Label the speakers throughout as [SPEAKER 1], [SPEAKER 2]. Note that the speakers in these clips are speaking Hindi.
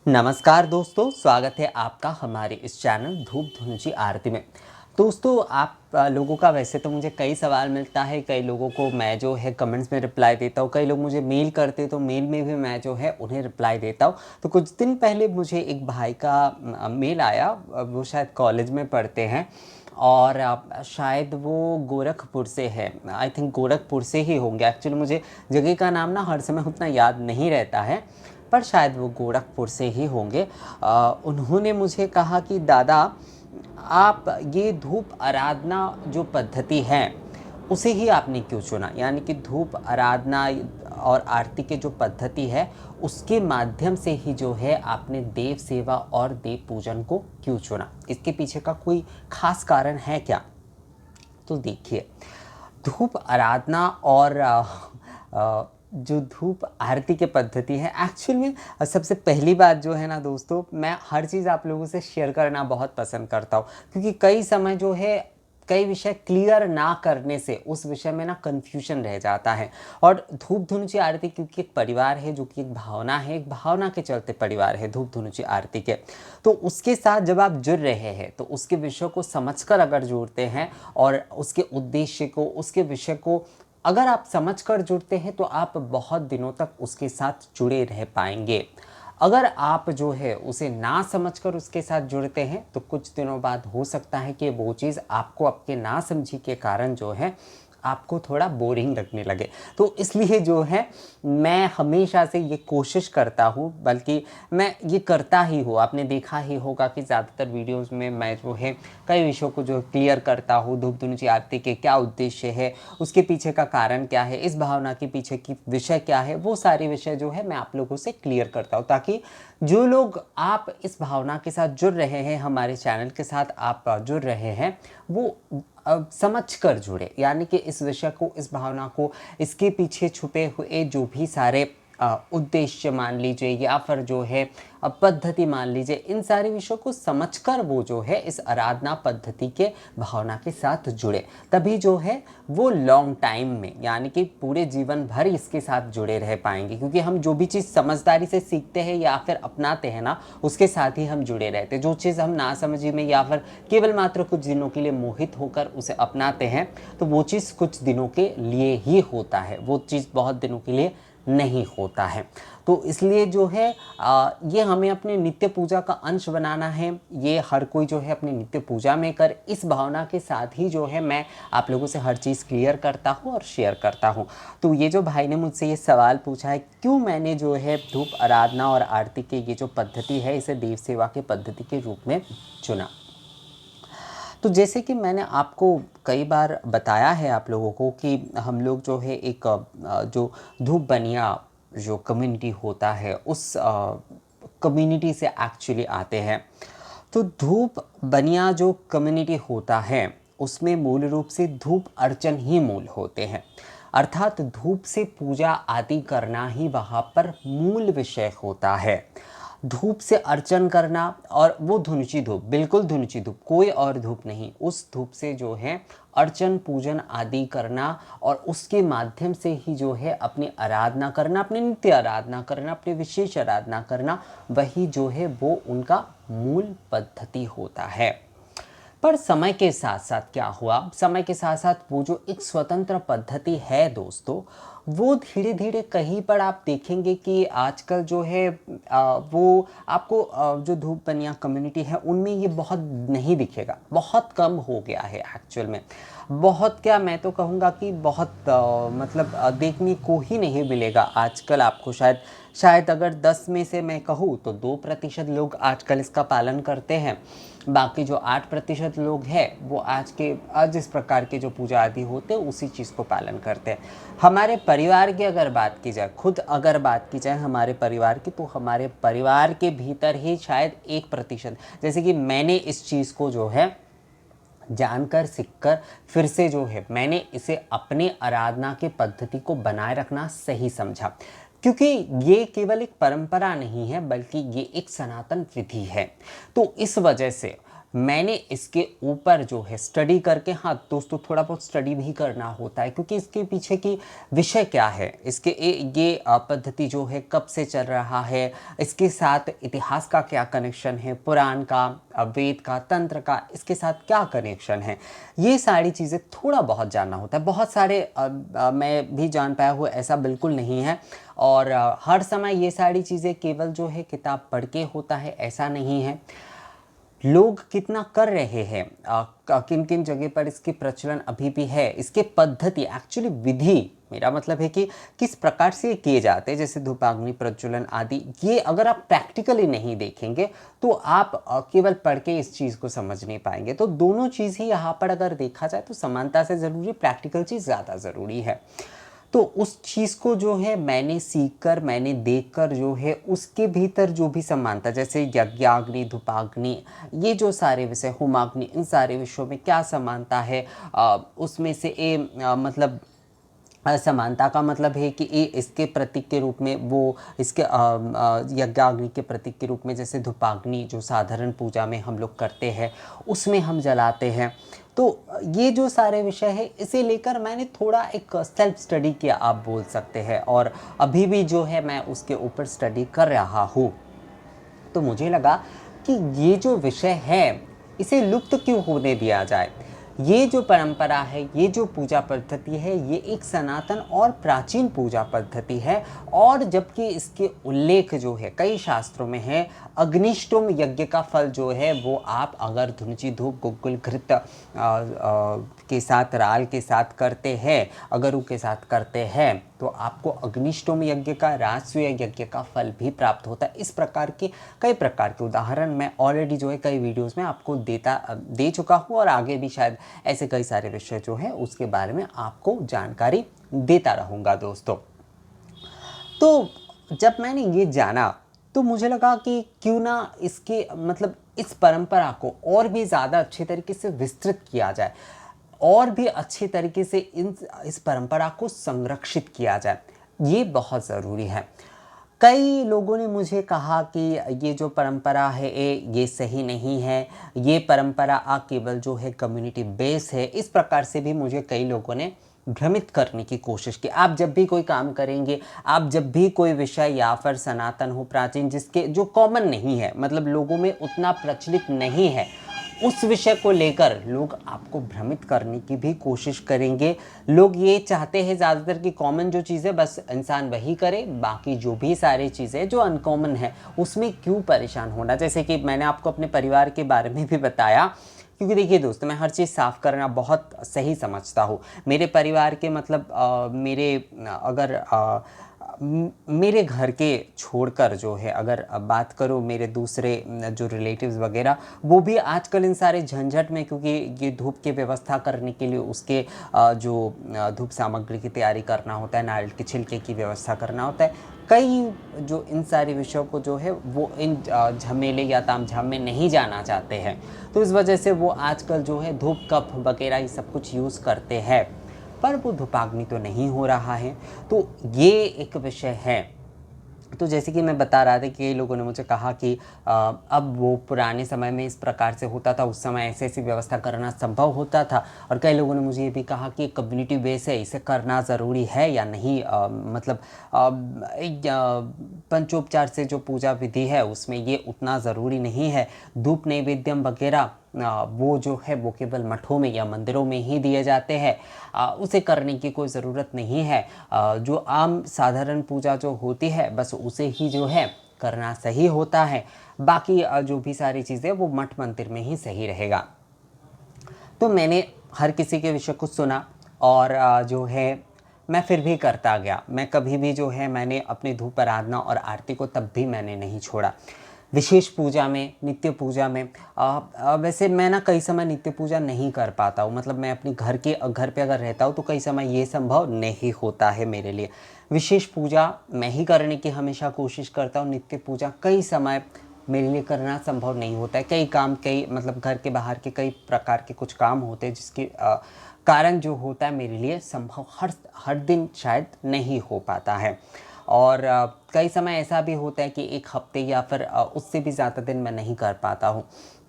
[SPEAKER 1] नमस्कार दोस्तों, स्वागत है आपका हमारे इस चैनल धूप धुनुची आरती में। दोस्तों, आप लोगों का वैसे तो मुझे कई सवाल मिलता है, कई लोगों को मैं जो है कमेंट्स में रिप्लाई देता हूँ, कई लोग मुझे मेल करते तो मेल में भी मैं जो है उन्हें रिप्लाई देता हूँ। तो कुछ दिन पहले मुझे एक भाई का मेल आया। वो शायद कॉलेज में पढ़ते हैं और शायद वो गोरखपुर से है। आई थिंक गोरखपुर से ही होंगे। एक्चुअली मुझे जगह का नाम ना हर समय उतना याद नहीं रहता है, पर शायद वो गोरखपुर से ही होंगे। उन्होंने मुझे कहा कि दादा, आप ये धूप आराधना जो पद्धति है उसे ही आपने क्यों चुना, यानी कि धूप आराधना और आरती की जो पद्धति है उसके माध्यम से ही जो है आपने देव सेवा और देव पूजन को क्यों चुना, इसके पीछे का कोई खास कारण है क्या? तो देखिए, धूप आराधना और जो धूप आरती की पद्धति है, एक्चुअल में सबसे पहली बात जो है ना दोस्तों, मैं हर चीज़ आप लोगों से शेयर करना बहुत पसंद करता हूँ, क्योंकि कई समय जो है कई विषय क्लियर ना करने से उस विषय में ना कन्फ्यूजन रह जाता है। और धूप धुनुची आरती क्योंकि एक परिवार है, जो कि एक भावना है, एक भावना के चलते परिवार है धूप धुनुची आरती के, तो उसके साथ जब आप जुड़ रहे हैं तो उसके विषय को समझकर अगर जुड़ते हैं और उसके उद्देश्य को, उसके विषय को अगर आप समझकर जुड़ते हैं तो आप बहुत दिनों तक उसके साथ जुड़े रह पाएंगे। अगर आप जो है उसे ना समझकर उसके साथ जुड़ते हैं तो कुछ दिनों बाद हो सकता है कि वो चीज़ आपको आपके ना समझी के कारण जो है आपको थोड़ा बोरिंग लगने लगे। तो इसलिए जो है मैं हमेशा से ये कोशिश करता हूँ, बल्कि मैं ये करता ही हूँ। आपने देखा ही होगा कि ज़्यादातर वीडियोस में मैं जो है कई विषयों को जो क्लियर करता हूँ। धूप धुनुची आरती के क्या उद्देश्य है, उसके पीछे का कारण क्या है, इस भावना के पीछे की विषय क्या है, वो सारे विषय जो है मैं आप लोगों से क्लियर करता हूँ, ताकि जो लोग आप इस भावना के साथ जुड़ रहे हैं, हमारे चैनल के साथ आप जुड़ रहे हैं, वो समझ कर जुड़े, यानी कि इस विषय को, इस भावना को, इसके पीछे छुपे हुए जो भी सारे उद्देश्य मान लीजिए या फिर जो है पद्धति मान लीजिए, इन सारे विषयों को समझकर वो जो है इस आराधना पद्धति के भावना के साथ जुड़े। तभी जो है वो लॉन्ग टाइम में, यानी कि पूरे जीवन भर इसके साथ जुड़े रह पाएंगे, क्योंकि हम जो भी चीज़ समझदारी से सीखते हैं या फिर अपनाते हैं ना, उसके साथ ही हम जुड़े रहते हैं। जो चीज़ हम ना समझी में या फिर केवल मात्र कुछ दिनों के लिए मोहित होकर उसे अपनाते हैं, तो वो चीज़ कुछ दिनों के लिए ही होता है, वो चीज़ बहुत दिनों के लिए नहीं होता है। तो इसलिए जो है ये हमें अपने नित्य पूजा का अंश बनाना है। ये हर कोई जो है अपनी नित्य पूजा में कर, इस भावना के साथ ही जो है मैं आप लोगों से हर चीज़ क्लियर करता हूँ और शेयर करता हूँ। तो ये जो भाई ने मुझसे ये सवाल पूछा है, क्यों मैंने जो है धूप आराधना और आरती की ये जो पद्धति है इसे देव सेवा की पद्धति के रूप में चुना। तो जैसे कि मैंने आपको कई बार बताया है आप लोगों को कि हम लोग जो है एक जो धूप बनिया जो कम्युनिटी होता है उस कम्युनिटी से एक्चुअली आते हैं। तो धूप बनिया जो कम्युनिटी होता है उसमें मूल रूप से धूप अर्चन ही मूल होते हैं, अर्थात धूप से पूजा आदि करना ही वहाँ पर मूल विषय होता है। धूप से अर्चन करना, और वो धुनुची धूप, बिल्कुल धुनुची धूप, कोई और धूप नहीं, उस धूप से जो है अर्चन पूजन आदि करना और उसके माध्यम से ही जो है अपनी आराधना करना, अपनी नित्य आराधना करना, अपनी विशेष आराधना करना, वही जो है वो उनका मूल पद्धति होता है। पर समय के साथ साथ क्या हुआ, समय के साथ साथ वो जो एक स्वतंत्र पद्धति है दोस्तों, वो धीरे धीरे कहीं पर आप देखेंगे कि आजकल जो है वो आपको जो धूप बनिया कम्युनिटी है उनमें ये बहुत नहीं दिखेगा, बहुत कम हो गया है एक्चुअल में। बहुत क्या, मैं तो कहूँगा कि बहुत मतलब देखने को ही नहीं मिलेगा आजकल आपको। शायद अगर 10 में से मैं कहूँ तो 2% लोग आजकल इसका पालन करते हैं। बाकी जो 8% लोग हैं वो आज इस प्रकार के जो पूजा आदि होते हैं उसी चीज़ को पालन करते हैं। हमारे परिवार की अगर बात की जाए, खुद अगर बात की जाए हमारे परिवार की, तो हमारे परिवार के भीतर ही शायद 1%, जैसे कि मैंने इस चीज़ को जो है जानकर सीखकर फिर से जो है मैंने इसे अपने आराधना के पद्धति को बनाए रखना सही समझा, क्योंकि ये केवल एक परंपरा नहीं है बल्कि ये एक सनातन विधि है। तो इस वजह से मैंने इसके ऊपर जो है स्टडी करके, हाँ दोस्तों थोड़ा बहुत स्टडी भी करना होता है क्योंकि इसके पीछे की विषय क्या है, इसके ये पद्धति जो है कब से चल रहा है, इसके साथ इतिहास का क्या कनेक्शन है, पुराण का, वेद का, तंत्र का, इसके साथ क्या कनेक्शन है, ये सारी चीज़ें थोड़ा बहुत जानना होता है। बहुत सारे मैं भी जान पाया हूँ ऐसा बिल्कुल नहीं है। और हर समय ये सारी चीज़ें केवल जो है किताब पढ़ के होता है ऐसा नहीं है। लोग कितना कर रहे हैं, किन किन जगह पर इसकी प्रचलन अभी भी है, इसके पद्धति एक्चुअली विधि, मेरा मतलब है कि किस प्रकार से ये किए जाते हैं, जैसे धूपाग्नि प्रज्वलन आदि, ये अगर आप प्रैक्टिकली नहीं देखेंगे तो आप केवल पढ़ के इस चीज़ को समझ नहीं पाएंगे। तो दोनों चीज़ ही यहाँ पर अगर देखा जाए तो समानता से ज़रूरी, प्रैक्टिकल चीज़ ज़्यादा ज़रूरी है। तो उस चीज़ को जो है मैंने सीखकर, मैंने देखकर जो है उसके भीतर जो भी समानता, जैसे यज्ञाग्नि, धूपाग्नि, ये जो सारे विषय, होमाग्नि, इन सारे विषयों में क्या समानता है, उसमें से मतलब समानता का मतलब है कि ये इसके प्रतीक के रूप में, वो इसके यज्ञाग्नि के प्रतीक के रूप में, जैसे धूपाग्नि जो साधारण पूजा में हम लोग करते हैं उसमें हम जलाते हैं। तो ये जो सारे विषय है इसे लेकर मैंने थोड़ा एक सेल्फ स्टडी किया आप बोल सकते हैं, और अभी भी जो है मैं उसके ऊपर स्टडी कर रहा हूँ। तो मुझे लगा कि ये जो विषय है इसे लुप्त क्यों होने दिया जाए। ये जो परंपरा है, ये जो पूजा पद्धति है, ये एक सनातन और प्राचीन पूजा पद्धति है, और जबकि इसके उल्लेख जो है कई शास्त्रों में है। अग्निष्टोम यज्ञ का फल जो है वो आप अगर धुनुची, धूप, गुग्गुल, घृत के साथ, राल के साथ करते हैं, अगरू के साथ करते हैं, तो आपको अग्निष्टोम यज्ञ का, राजसूय यज्ञ का फल भी प्राप्त होता है। इस प्रकार के कई प्रकार के उदाहरण मैं ऑलरेडी जो है कई वीडियोस में आपको दे चुका हूँ, और आगे भी शायद ऐसे कई सारे विषय जो है उसके बारे में आपको जानकारी देता रहूँगा दोस्तों। तो जब मैंने ये जाना तो मुझे लगा कि क्यों ना इसके मतलब इस परंपरा को और भी ज़्यादा अच्छे तरीके से विस्तृत किया जाए, और भी अच्छे तरीके से इस परंपरा को संरक्षित किया जाए, ये बहुत ज़रूरी है। कई लोगों ने मुझे कहा कि ये जो परंपरा है ये सही नहीं है, ये परंपरा केवल जो है कम्युनिटी बेस है, इस प्रकार से भी मुझे कई लोगों ने भ्रमित करने की कोशिश की। आप जब भी कोई काम करेंगे, आप जब भी कोई विषय या फिर सनातन हो, प्राचीन, जिसके जो कॉमन नहीं है, मतलब लोगों में उतना प्रचलित नहीं है, उस विषय को लेकर लोग आपको भ्रमित करने की भी कोशिश करेंगे। लोग ये चाहते हैं ज़्यादातर कि कॉमन जो चीज़ें बस इंसान वही करे, बाकी जो भी सारी चीज़ें जो अनकॉमन है उसमें क्यों परेशान होना। जैसे कि मैंने आपको अपने परिवार के बारे में भी बताया, क्योंकि देखिए दोस्तों, मैं हर चीज़ साफ़ करना बहुत सही समझता हूँ। मेरे परिवार के मतलब मेरे घर के छोड़कर जो है अगर बात करूँ, मेरे दूसरे जो रिलेटिव्स वगैरह, वो भी आजकल इन सारे झंझट में, क्योंकि ये धूप की व्यवस्था करने के लिए उसके जो धूप सामग्री की तैयारी करना होता है, नारियल के छिलके की व्यवस्था करना होता है, कई जो इन सारे विषयों को जो है वो इन झमेले या तामझाम में नहीं जाना चाहते हैं। तो इस वजह से वो आजकल जो है धूप कप वगैरह ये सब कुछ यूज़ करते हैं, पर वो धूपाग्नि तो नहीं हो रहा है। तो ये एक विषय है। तो जैसे कि मैं बता रहा था कि कई लोगों ने मुझे कहा कि अब वो पुराने समय में इस प्रकार से होता था, उस समय ऐसी ऐसी व्यवस्था करना संभव होता था, और कई लोगों ने मुझे ये भी कहा कि कम्युनिटी बेस है, इसे करना ज़रूरी है या नहीं। मतलब पंचोपचार से जो पूजा विधि है उसमें ये उतना ज़रूरी नहीं है। धूप नैवेद्यम वगैरह वो जो है वो केवल मठों में या मंदिरों में ही दिए जाते हैं, उसे करने की कोई ज़रूरत नहीं है। जो आम साधारण पूजा जो होती है बस उसे ही जो है करना सही होता है, बाकी जो भी सारी चीज़ें वो मठ मंदिर में ही सही रहेगा। तो मैंने हर किसी के विषय को सुना, और जो है मैं फिर भी करता गया। मैं कभी भी जो है मैंने अपनी धूप आराधना और आरती को तब भी मैंने नहीं छोड़ा। विशेष पूजा में, नित्य पूजा में, वैसे मैं ना कई समय नित्य पूजा नहीं कर पाता हूँ, मतलब मैं अपने घर पे अगर रहता हूँ तो कई समय ये संभव नहीं होता है मेरे लिए। विशेष पूजा मैं ही करने की हमेशा कोशिश करता हूँ, नित्य पूजा कई समय मेरे लिए करना संभव नहीं होता है। कई काम, कई मतलब घर के बाहर के कई प्रकार के कुछ काम होते हैं जिसके कारण जो होता है मेरे लिए संभव हर दिन शायद नहीं हो पाता है। और कई समय ऐसा भी होता है कि एक हफ्ते या फिर उससे भी ज़्यादा दिन मैं नहीं कर पाता हूँ।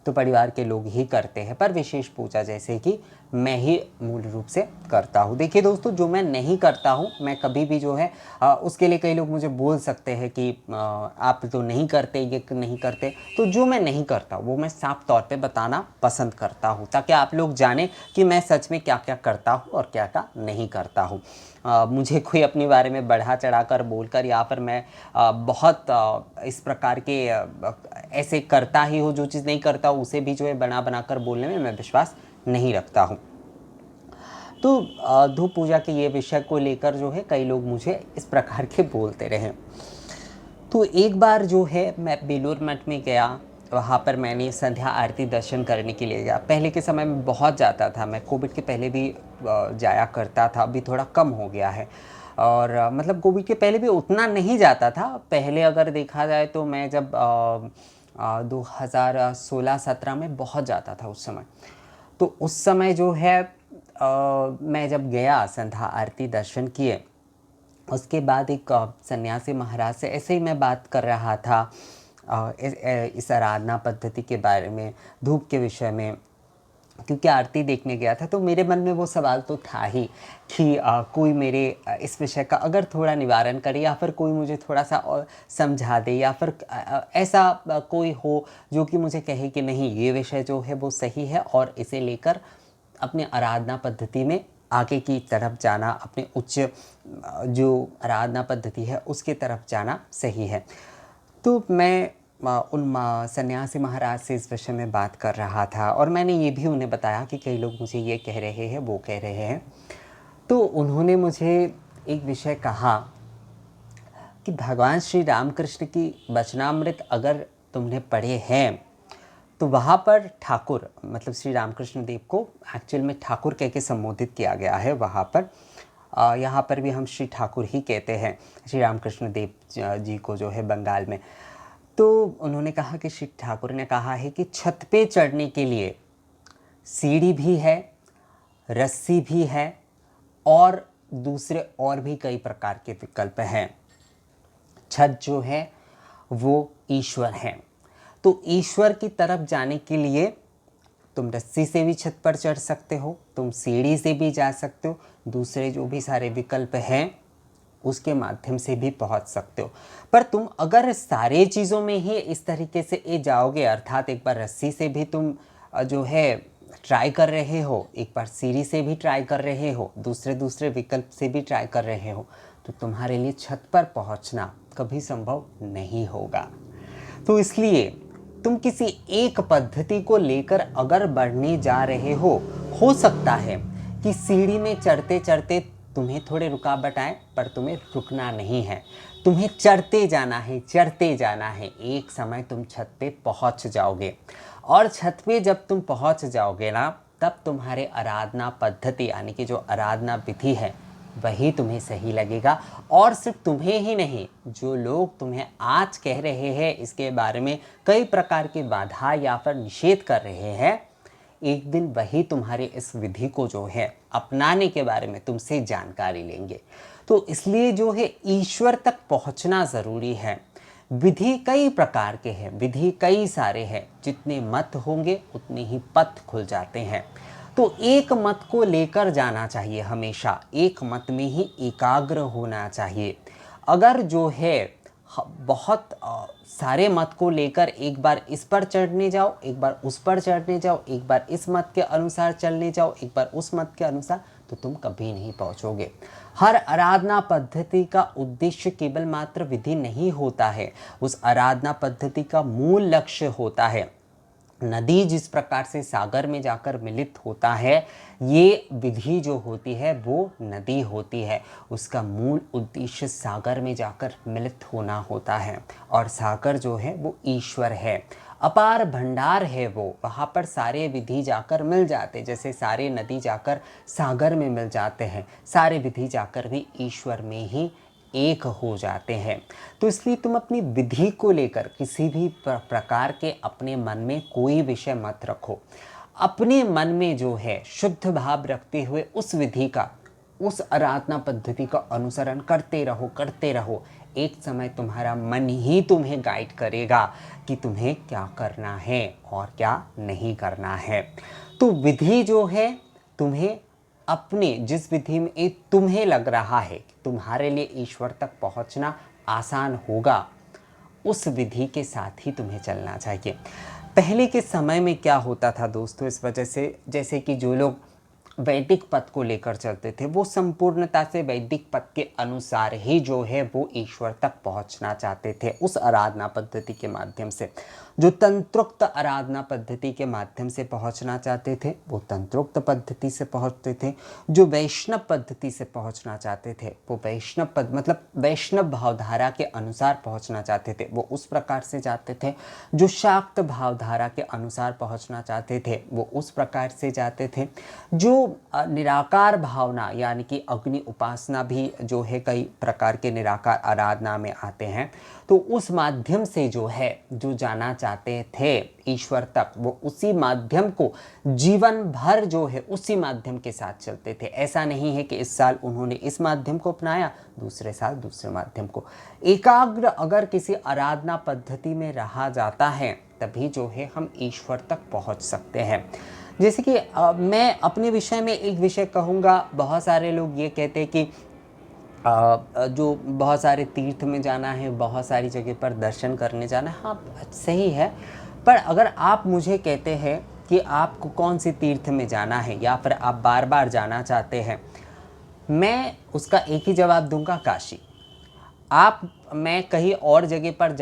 [SPEAKER 1] तो परिवार के लोग ही करते हैं, पर विशेष पूजा जैसे कि मैं ही मूल रूप से करता हूँ। देखिए दोस्तों, जो मैं नहीं करता हूँ, मैं कभी भी जो है उसके लिए कई लोग मुझे बोल सकते हैं कि आप तो नहीं करते, ये नहीं करते। तो जो मैं नहीं करता वो मैं साफ तौर पे बताना पसंद करता हूँ, ताकि आप लोग जानें कि मैं सच में क्या क्या करता हूँ और क्या क्या नहीं करता हूँ। मुझे कोई अपने बारे में बढ़ा चढ़ाकर बोलकर या फिर मैं बहुत इस प्रकार के ऐसे करता ही हूँ, जो चीज़ नहीं करता उसे भी जो है बना बनाकर बोलने में मैं विश्वास नहीं रखता हूँ। तो धूप पूजा के ये विषय को लेकर जो है कई लोग मुझे इस प्रकार के बोलते रहे। तो एक बार जो है मैं बेलूर मठ में गया, वहाँ पर मैंने संध्या आरती दर्शन करने के लिए गया। पहले के समय में बहुत जाता था मैं, कोविड के पहले भी जाया करता था, अभी थोड़ा कम हो गया है। और मतलब कोविड के पहले भी उतना नहीं जाता था। पहले अगर देखा जाए तो मैं जब 2016-17 में बहुत जाता था उस समय। तो उस समय जो है मैं जब गया संध्या आरती दर्शन किए, उसके बाद एक सन्यासी महाराज से ऐसे ही मैं बात कर रहा था इस आराधना पद्धति के बारे में, धूप के विषय में, क्योंकि आरती देखने गया था। तो मेरे मन में वो सवाल तो था ही कि कोई मेरे इस विषय का अगर थोड़ा निवारण करे, या फिर कोई मुझे थोड़ा सा और समझा दे, या फिर ऐसा कोई हो जो कि मुझे कहे कि नहीं, ये विषय जो है वो सही है और इसे लेकर अपने आराधना पद्धति में आगे की तरफ जाना, अपने उच्च जो आराधना पद्धति है उसके तरफ जाना सही है। तो मैं उन सन्यासी महाराज से इस विषय में बात कर रहा था, और मैंने ये भी उन्हें बताया कि कई लोग मुझे ये कह रहे हैं, वो कह रहे हैं। तो उन्होंने मुझे एक विषय कहा कि भगवान श्री रामकृष्ण की वचनामृत अगर तुमने पढ़े हैं तो वहाँ पर ठाकुर, मतलब श्री रामकृष्ण देव को एक्चुअल में ठाकुर कह के संबोधित किया गया है वहाँ पर। यहाँ पर भी हम श्री ठाकुर ही कहते हैं श्री रामकृष्ण देव जी को जो है बंगाल में। तो उन्होंने कहा कि श्री ठाकुर ने कहा है कि छत पे चढ़ने के लिए सीढ़ी भी है, रस्सी भी है, और दूसरे और भी कई प्रकार के विकल्प हैं। छत जो है वो ईश्वर है। तो ईश्वर की तरफ जाने के लिए तुम रस्सी से भी छत पर चढ़ सकते हो, तुम सीढ़ी से भी जा सकते हो, दूसरे जो भी सारे विकल्प हैं उसके माध्यम से भी पहुंच सकते हो। पर तुम अगर सारे चीज़ों में ही इस तरीके से जाओगे, अर्थात एक बार रस्सी से भी तुम जो है ट्राई कर रहे हो, एक बार सीढ़ी से भी ट्राई कर रहे हो, दूसरे विकल्प से भी ट्राई कर रहे हो, तो तुम्हारे लिए छत पर पहुंचना कभी संभव नहीं होगा। तो इसलिए तुम किसी एक पद्धति को लेकर अगर बढ़ने जा रहे हो सकता है कि सीढ़ी में चढ़ते चढ़ते तुम्हें थोड़े रुकावट आए, पर तुम्हें रुकना नहीं है, तुम्हें चढ़ते जाना है, चढ़ते जाना है। एक समय तुम छत पे पहुंच जाओगे, और छत पे जब तुम पहुंच जाओगे ना, तब तुम्हारे आराधना पद्धति यानी कि जो आराधना विधि है वही तुम्हें सही लगेगा। और सिर्फ तुम्हें ही नहीं, जो लोग तुम्हें आज कह रहे हैं इसके बारे में कई प्रकार की बाधा या फिर निषेध कर रहे हैं, एक दिन वही तुम्हारी इस विधि को जो है अपनाने के बारे में तुमसे जानकारी लेंगे। तो इसलिए जो है ईश्वर तक पहुंचना ज़रूरी है। विधि कई प्रकार के हैं, विधि कई सारे हैं, जितने मत होंगे उतने ही पथ खुल जाते हैं। तो एक मत को लेकर जाना चाहिए, हमेशा एक मत में ही एकाग्र होना चाहिए। अगर जो है बहुत सारे मत को लेकर एक बार इस पर चढ़ने जाओ, एक बार उस पर चढ़ने जाओ, एक बार इस मत के अनुसार चलने जाओ, एक बार उस मत के अनुसार, तो तुम कभी नहीं पहुंचोगे। हर आराधना पद्धति का उद्देश्य केवल मात्र विधि नहीं होता है, उस आराधना पद्धति का मूल लक्ष्य होता है। नदी जिस प्रकार से सागर में जाकर मिलित होता है, ये विधि जो होती है वो नदी होती है, उसका मूल उद्देश्य सागर में जाकर मिलित होना होता है। और सागर जो है वो ईश्वर है, अपार भंडार है वो, वहाँ पर सारे विधि जाकर मिल जाते, जैसे सारे नदी जाकर सागर में मिल जाते हैं, सारे विधि जाकर भी ईश्वर में ही एक हो जाते हैं। तो इसलिए तुम अपनी विधि को लेकर किसी भी प्रकार के अपने मन में कोई विषय मत रखो। अपने मन में जो है शुद्ध भाव रखते हुए उस विधि का, उस आराधना पद्धति का अनुसरण करते रहो। एक समय तुम्हारा मन ही तुम्हें गाइड करेगा कि तुम्हें क्या करना है और क्या नहीं करना है। तो विधि जो है तुम्हें अपने जिस विधि में तुम्हें लग रहा है कि तुम्हारे लिए ईश्वर तक पहुंचना आसान होगा, उस विधि के साथ ही तुम्हें चलना चाहिए। पहले के समय में क्या होता था दोस्तों, इस वजह से जैसे कि जो लोग वैदिक पथ को लेकर चलते थे वो संपूर्णता से वैदिक पथ के अनुसार ही जो है वो ईश्वर तक पहुंचना चाहते थे उस आराधना पद्धति के माध्यम से। जो तंत्रोक्त आराधना पद्धति के माध्यम से पहुंचना चाहते थे वो तंत्रोक्त पद्धति से पहुंचते थे। जो वैष्णव पद्धति से पहुंचना चाहते थे वो वैष्णव पद मतलब वैष्णव भावधारा के अनुसार पहुंचना चाहते थे वो उस प्रकार से जाते थे। जो शाक्त भावधारा के अनुसार पहुंचना चाहते थे वो उस प्रकार से जाते थे। जो निराकार भावना यानी कि अग्नि उपासना भी जो है कई प्रकार के निराकार आराधना में आते हैं, तो उस माध्यम से जो है जो जाना चाहते थे ईश्वर तक वो उसी माध्यम को जीवन भर जो है उसी माध्यम के साथ चलते थे। ऐसा नहीं है कि इस साल उन्होंने इस माध्यम को अपनाया दूसरे साल दूसरे माध्यम को। एकाग्र अगर किसी आराधना पद्धति में रहा जाता है तभी जो है हम ईश्वर तक पहुंच सकते हैं। जैसे कि मैं अपने विषय में एक विषय कहूँगा। बहुत सारे लोग ये कहते हैं कि जो बहुत सारे तीर्थ में जाना है, बहुत सारी जगह पर दर्शन करने जाना है, हाँ सही है। पर अगर आप मुझे कहते हैं कि आपको कौन सी तीर्थ में जाना है या फिर आप बार बार जाना चाहते हैं, मैं उसका एक ही जवाब दूंगा, काशी। मैं कहीं और जगह पर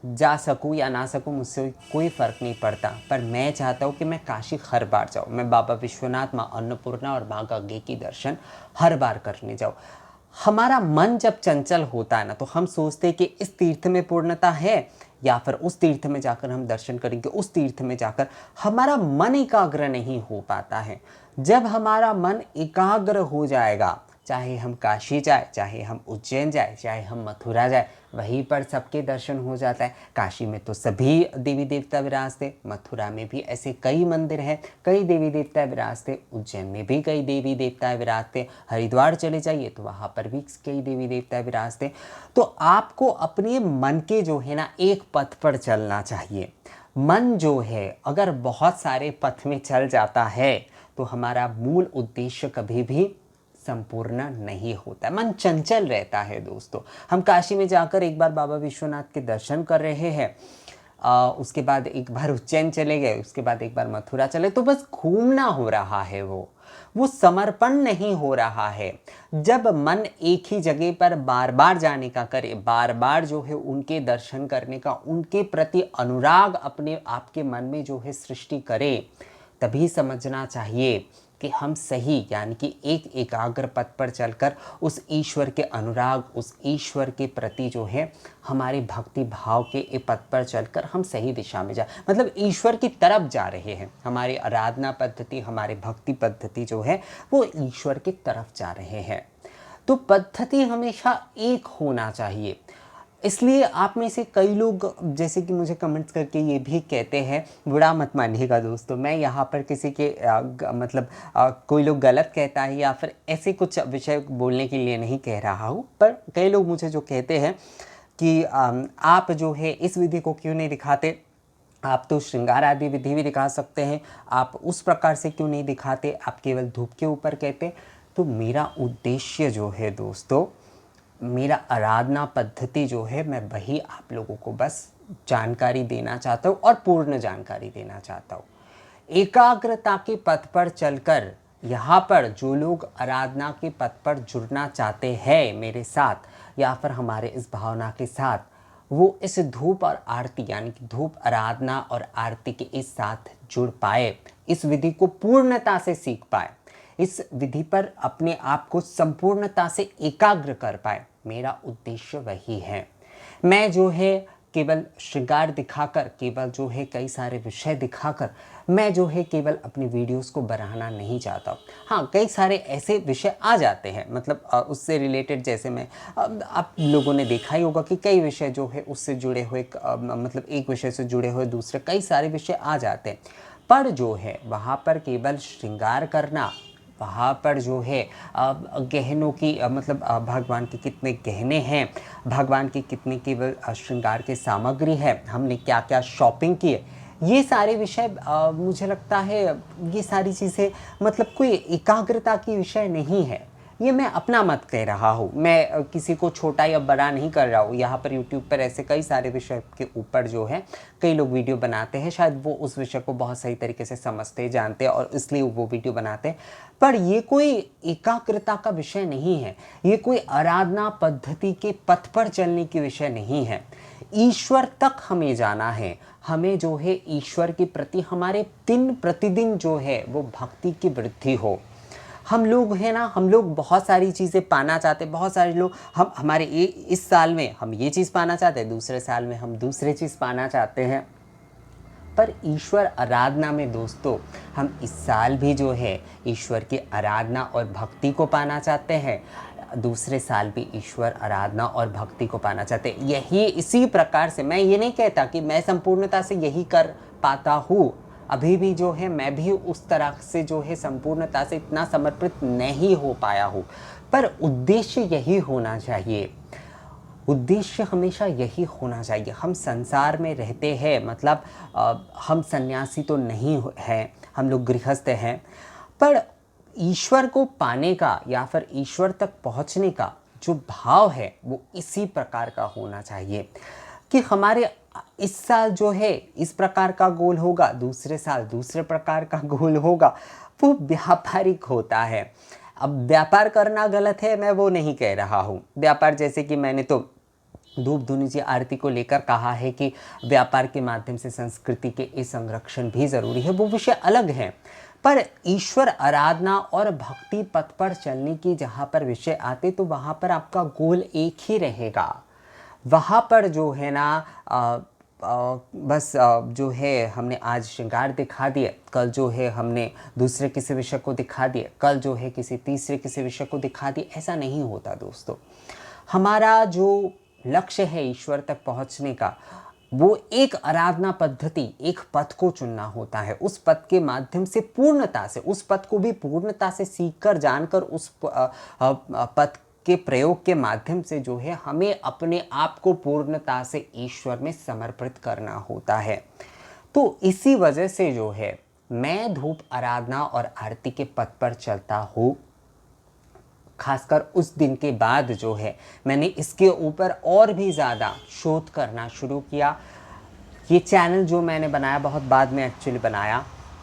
[SPEAKER 1] जा सकूं या ना सकूं मुझसे कोई फ़र्क नहीं पड़ता, पर मैं चाहता हूं कि मैं काशी हर बार जाऊं। मैं बाबा विश्वनाथ, माँ अन्नपूर्णा और माँ गंगे की दर्शन हर बार करने जाऊं। हमारा मन जब चंचल होता है ना, तो हम सोचते हैं कि इस तीर्थ में पूर्णता है या फिर उस तीर्थ में जाकर हम दर्शन करेंगे, उस तीर्थ में जाकर हमारा मन एकाग्र नहीं हो पाता है। जब हमारा मन एकाग्र हो जाएगा, चाहे हम काशी जाए, चाहे हम उज्जैन जाए, चाहे हम मथुरा जाए, वहीं पर सबके दर्शन हो जाता है। काशी में तो सभी देवी देवता विराजते, मथुरा में भी ऐसे कई मंदिर हैं, कई देवी देवता विराजते, उज्जैन में भी कई देवी देवता विराजते, हरिद्वार चले जाइए तो वहाँ पर भी कई देवी देवता विराजते। तो आपको अपने मन के जो है ना एक पथ पर चलना चाहिए। मन जो है अगर बहुत सारे पथ में चल जाता है तो हमारा मूल उद्देश्य कभी भी संपूर्ण नहीं होता, मन चंचल रहता है दोस्तों। हम काशी में जाकर एक बार बाबा विश्वनाथ के दर्शन कर रहे हैं, उसके बाद एक बार उज्जैन चले गए, उसके बाद एक बार मथुरा चले, तो बस घूमना हो रहा है, वो समर्पण नहीं हो रहा है। जब मन एक ही जगह पर बार बार जाने का करे, बार बार जो है उनके दर्शन करने का, उनके प्रति अनुराग अपने आपके मन में जो है सृष्टि करे, तभी समझना चाहिए कि हम सही यानी कि एक एकाग्र पथ पर चलकर उस ईश्वर के अनुराग, उस ईश्वर के प्रति जो है हमारे भक्ति भाव के पथ पर चलकर हम सही दिशा में मतलब ईश्वर की तरफ जा रहे हैं। हमारी आराधना पद्धति, हमारी भक्ति पद्धति जो है वो ईश्वर की तरफ जा रहे हैं। तो पद्धति हमेशा एक होना चाहिए। इसलिए आप में से कई लोग जैसे कि मुझे कमेंट्स करके ये भी कहते हैं, बुरा मत मानिएगा दोस्तों, मैं यहाँ पर किसी के कोई लोग गलत कहता है या फिर ऐसे कुछ विषय बोलने के लिए नहीं कह रहा हूँ, पर कई लोग मुझे जो कहते हैं कि आप जो है इस विधि को क्यों नहीं दिखाते, आप तो श्रृंगार आदि विधि भी दिखा सकते हैं, आप उस प्रकार से क्यों नहीं दिखाते, आप केवल धूप के ऊपर कहते। तो मेरा उद्देश्य जो है दोस्तों, मेरा आराधना पद्धति जो है, मैं वही आप लोगों को बस जानकारी देना चाहता हूँ और पूर्ण जानकारी देना चाहता हूँ। एकाग्रता के पथ पर चलकर यहाँ पर जो लोग आराधना के पथ पर जुड़ना चाहते हैं मेरे साथ या फिर हमारे इस भावना के साथ, वो इस धूप और आरती यानी कि धूप आराधना और आरती के इस साथ जुड़ पाए, इस विधि को पूर्णता से सीख पाए, इस विधि पर अपने आप को संपूर्णता से एकाग्र कर पाए। मेरा उद्देश्य वही है। मैं जो है केवल श्रृंगार दिखाकर, केवल जो है कई सारे विषय दिखाकर, मैं जो है केवल अपनी वीडियोस को बढ़ाना नहीं चाहता हूँ। हाँ, कई सारे ऐसे विषय आ जाते हैं, मतलब उससे रिलेटेड, जैसे मैं आप लोगों ने देखा ही होगा कि कई विषय जो है उससे जुड़े हुए, मतलब एक विषय से जुड़े हुए दूसरे कई सारे विषय आ जाते हैं। पर जो है वहाँ पर केवल श्रृंगार करना, वहाँ पर जो है गहनों की मतलब भगवान के कितने गहने हैं, भगवान की कितनी केवल श्रृंगार की सामग्री है, हमने क्या क्या शॉपिंग की है, ये सारे विषय मुझे लगता है ये सारी चीज़ें मतलब कोई एकाग्रता की विषय नहीं है। ये मैं अपना मत कह रहा हूँ, मैं किसी को छोटा या बड़ा नहीं कर रहा हूँ। यहाँ पर यूट्यूब पर ऐसे कई सारे विषय के ऊपर जो है कई लोग वीडियो बनाते हैं, शायद वो उस विषय को बहुत सही तरीके से समझते जानते हैं और इसलिए वो वीडियो बनाते हैं। पर ये कोई एकाग्रता का विषय नहीं है, ये कोई आराधना पद्धति के पथ पर चलने की विषय नहीं है। ईश्वर तक हमें जाना है, हमें जो है ईश्वर के प्रति हमारे दिन प्रतिदिन जो है वो भक्ति की वृद्धि हो। हम लोग हैं ना, हम लोग बहुत सारी चीज़ें पाना चाहते हैं, बहुत सारे लोग हम हमारे इस साल में हम ये चीज़ पाना चाहते हैं, दूसरे साल में हम दूसरी चीज़ पाना चाहते हैं। पर ईश्वर आराधना में दोस्तों हम इस साल भी जो है ईश्वर की आराधना और भक्ति को पाना चाहते हैं, दूसरे साल भी ईश्वर आराधना और भक्ति को पाना चाहते हैं। यही इसी प्रकार से मैं ये नहीं कहता कि मैं संपूर्णता से यही कर पाता हूँ, अभी भी जो है मैं भी उस तरह से जो है संपूर्णता से इतना समर्पित नहीं हो पाया हूँ, पर उद्देश्य यही होना चाहिए। उद्देश्य हमेशा यही होना चाहिए। हम संसार में रहते हैं, मतलब हम सन्यासी तो नहीं हैं, हम लोग गृहस्थ हैं, पर ईश्वर को पाने का या फिर ईश्वर तक पहुंचने का जो भाव है वो इसी प्रकार का होना चाहिए कि हमारे इस साल जो है इस प्रकार का गोल होगा, दूसरे साल दूसरे प्रकार का गोल होगा। वो व्यापारिक होता है। अब व्यापार करना गलत है, मैं वो नहीं कह रहा हूँ। व्यापार जैसे कि मैंने तो धूप धुनी जी आरती को लेकर कहा है कि व्यापार के माध्यम से संस्कृति के संरक्षण भी ज़रूरी है, वो विषय अलग है। पर ईश्वर आराधना और भक्ति पथ पर चलने की जहाँ पर विषय आते तो वहाँ पर आपका गोल एक ही रहेगा। वहाँ पर जो है ना बस जो है हमने आज श्रृंगार दिखा दिए, कल जो है हमने दूसरे किसी विषय को दिखा दिए, कल जो है किसी तीसरे किसी विषय को दिखा दिए, ऐसा नहीं होता दोस्तों। हमारा जो लक्ष्य है ईश्वर तक पहुंचने का, वो एक आराधना पद्धति, एक पथ को चुनना होता है। उस पथ के माध्यम से पूर्णता से, उस पथ को भी पूर्णता से सीखकर जानकर उस पथ के प्रयोग के माध्यम से जो है हमें अपने आप को पूर्णता से ईश्वर में समर्पित करना होता है। तो इसी वजह से जो है मैं धूप आराधना और आरती के पथ पर चलता हूँ। खासकर उस दिन के बाद जो है मैंने इसके ऊपर और भी ज़्यादा शोध करना शुरू किया। ये चैनल जो मैंने बनाया बहुत बाद में एक्चुअली बनाया,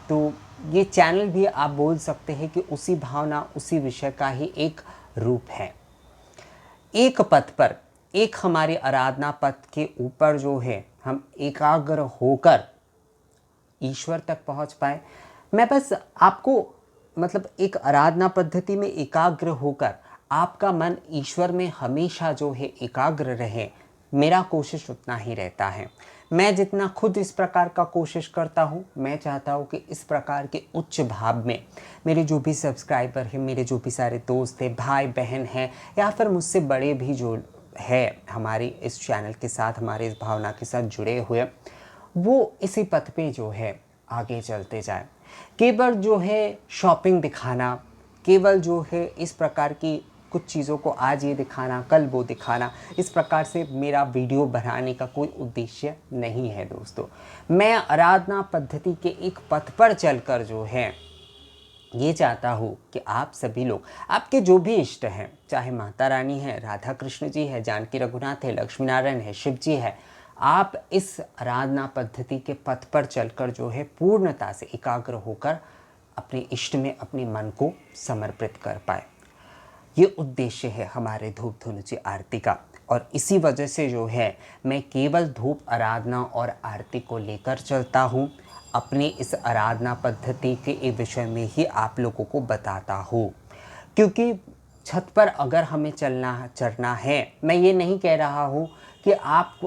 [SPEAKER 1] तो ये चैनल भी आप बोल सकते हैं कि उसी भावना उसी विषय का ही एक रूप है। एक पथ पर, एक हमारे आराधना पथ के ऊपर जो है हम एकाग्र होकर ईश्वर तक पहुंच पाए। मैं बस आपको मतलब एक आराधना पद्धति में एकाग्र होकर आपका मन ईश्वर में हमेशा जो है एकाग्र रहे, मेरा कोशिश उतना ही रहता है। मैं जितना खुद इस प्रकार का कोशिश करता हूँ, मैं चाहता हूँ कि इस प्रकार के उच्च भाव में मेरे जो भी सब्सक्राइबर हैं, मेरे जो भी सारे दोस्त हैं, भाई बहन हैं, या फिर मुझसे बड़े भी जो है हमारे इस चैनल के साथ, हमारे इस भावना के साथ जुड़े हुए, वो इसी पथ पे जो है आगे चलते जाए। केवल जो है शॉपिंग दिखाना, केवल जो है इस प्रकार की कुछ चीज़ों को आज ये दिखाना कल वो दिखाना, इस प्रकार से मेरा वीडियो बनाने का कोई उद्देश्य नहीं है दोस्तों। मैं आराधना पद्धति के एक पथ पर चलकर जो है ये चाहता हूँ कि आप सभी लोग, आपके जो भी इष्ट हैं, चाहे माता रानी है, राधा कृष्ण जी है, जानकी रघुनाथ है, लक्ष्मी नारायण है, शिव जी है, आप इस आराधना पद्धति के पथ पर चलकर जो है पूर्णता से एकाग्र होकर अपने इष्ट में अपने मन को समर्पित कर पाए। ये उद्देश्य है हमारे धूप धुनुची आरती का। और इसी वजह से जो है मैं केवल धूप आराधना और आरती को लेकर चलता हूँ। अपनी इस आराधना पद्धति के विषय में ही आप लोगों को बताता हूँ, क्योंकि छत पर अगर हमें चढ़ना है, मैं ये नहीं कह रहा हूँ कि आप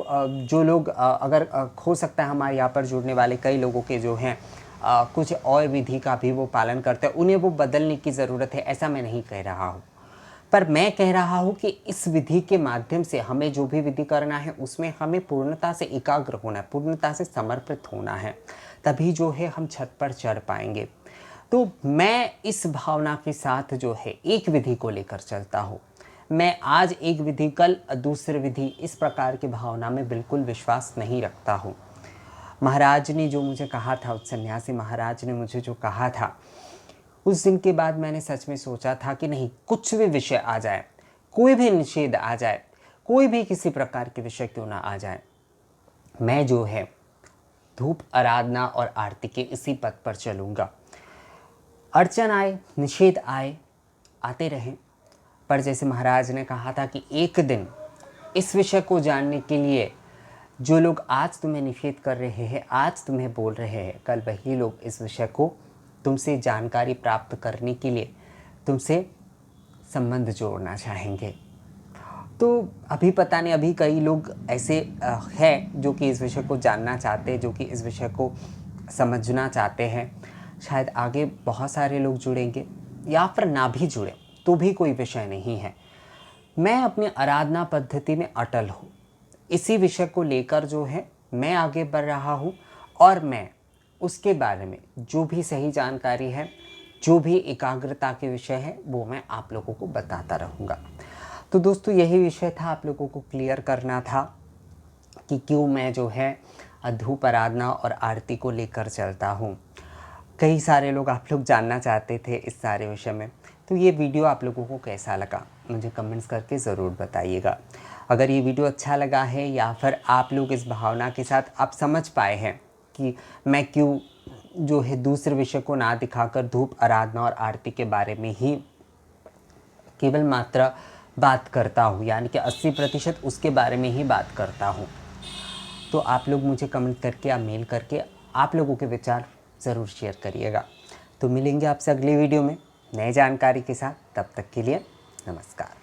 [SPEAKER 1] जो लोग अगर हो सकता है हमारे यहाँ पर जुड़ने वाले कई लोगों के जो हैं कुछ और विधि का भी वो पालन करते हैं, उन्हें वो बदलने की ज़रूरत है, ऐसा मैं नहीं कह रहा हूँ। पर मैं कह रहा हूँ कि इस विधि के माध्यम से हमें जो भी विधि करना है उसमें हमें पूर्णता से एकाग्र होना है, पूर्णता से समर्पित होना है, तभी जो है हम छत पर चढ़ पाएंगे। तो मैं इस भावना के साथ जो है एक विधि को लेकर चलता हूँ। मैं आज एक विधि, कल दूसरी विधि, इस प्रकार की भावना में बिल्कुल विश्वास नहीं रखता हूँ। महाराज ने जो मुझे कहा था, उस सन्यासी महाराज ने मुझे जो कहा था, उस दिन के बाद मैंने सच में सोचा था कि नहीं, कुछ भी विषय आ जाए, कोई भी निषेध आ जाए, कोई भी किसी प्रकार के विषय क्यों ना आ जाए, मैं जो है धूप, आराधना और आरती के इसी पथ पर चलूँगा। अड़चन आए, निषेध आए, आते रहें, पर जैसे महाराज ने कहा था कि एक दिन इस विषय को जानने के लिए जो लोग आज तुम्हें निषेध कर रहे हैं, आज तुम्हें बोल रहे हैं, कल वही लोग इस विषय को तुमसे जानकारी प्राप्त करने के लिए तुमसे संबंध जोड़ना चाहेंगे। तो अभी पता नहीं, अभी कई लोग ऐसे हैं जो कि इस विषय को जानना चाहते हैं, जो कि इस विषय को समझना चाहते हैं। शायद आगे बहुत सारे लोग जुड़ेंगे, या फिर ना भी जुड़े तो भी कोई विषय नहीं है। मैं अपनी आराधना पद्धति में अटल हूँ। इसी विषय को लेकर जो है मैं आगे बढ़ रहा हूँ, और मैं उसके बारे में जो भी सही जानकारी है, जो भी एकाग्रता के विषय है, वो मैं आप लोगों को बताता रहूँगा। तो दोस्तों, यही विषय था, आप लोगों को क्लियर करना था कि क्यों मैं जो है धूप, आराधना और आरती को लेकर चलता हूँ। कई सारे लोग, आप लोग जानना चाहते थे इस सारे विषय में। तो ये वीडियो आप लोगों को कैसा लगा मुझे कमेंट्स करके ज़रूर बताइएगा। अगर ये वीडियो अच्छा लगा है, या फिर आप लोग इस भावना के साथ आप समझ पाए हैं कि मैं क्यों जो है दूसरे विषय को ना दिखाकर धूप, आराधना और आरती के बारे में ही केवल मात्र बात करता हूँ, यानी कि 80% उसके बारे में ही बात करता हूँ, तो आप लोग मुझे कमेंट करके या मेल करके आप लोगों के विचार ज़रूर शेयर करिएगा। तो मिलेंगे आपसे अगली वीडियो में नई जानकारी के साथ। तब तक के लिए नमस्कार।